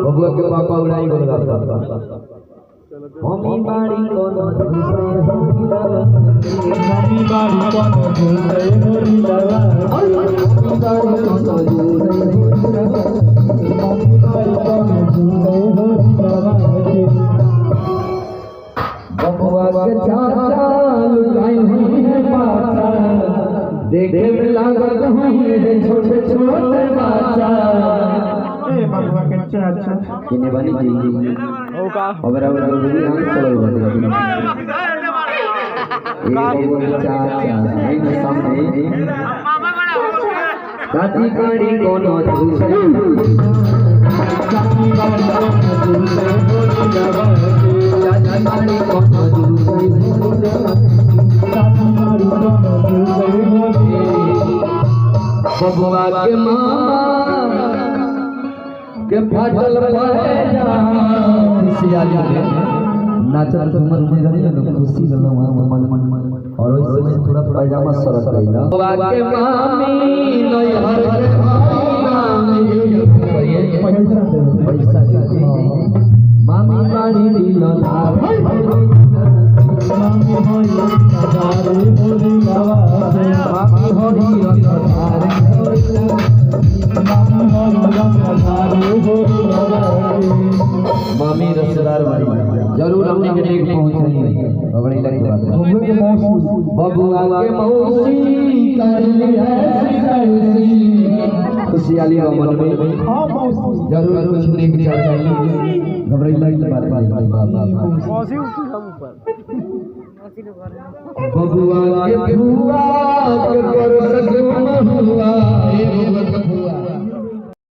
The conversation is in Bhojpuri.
बबुआ के पापा उड़ाई बोल रहा मम्मी बाड़ी कोनो दूसरे होरीला मम्मी बाड़ी कोनो दूसरे होरीला मम्मी बाड़ी कोनो दूसरे होरीला मम्मी बाड़ी कोनो दूसरे होरीला बबुआ के चाचा लुगाई हुई है पाचा देखे में लागत हुई है छोटे छोटे बच्चा बबुआ के चाचा किने बनी जी ओका अगर भी हम चलो बनी ये बबुआ के चाचा नहीं तो सामने काची काड़ी कोनो दूसरे काची काड़ी कोनो दूसरे बोली लगा काची काड़ी कोनो दूसरे बोली काची काड़ी कोनो दूसरे बोली बबुआ के मामा के फाटल पैजा सियाली ने नाचल तो मन में रही ना खुशी लगा मन और उस समय थोड़ा पैजामा सरक गईला बबुआ के मामी नई हर के पैसा दे मामी बाड़ी दिल धार मामी होई धारे बोली बाबा मामी होई धारे मामी रसदार वाली जरूर हमने के देख पहुंचाई बड़ी लगी बात बबुआ के मौसी कर ली है खुशहाली हो मन में जरूर कुछ नेक चाहिए घबराई लगी बात मौसी उठी सब ऊपर बबुआ के बुआ के कर सके महुआ ए बबुआ के बुआ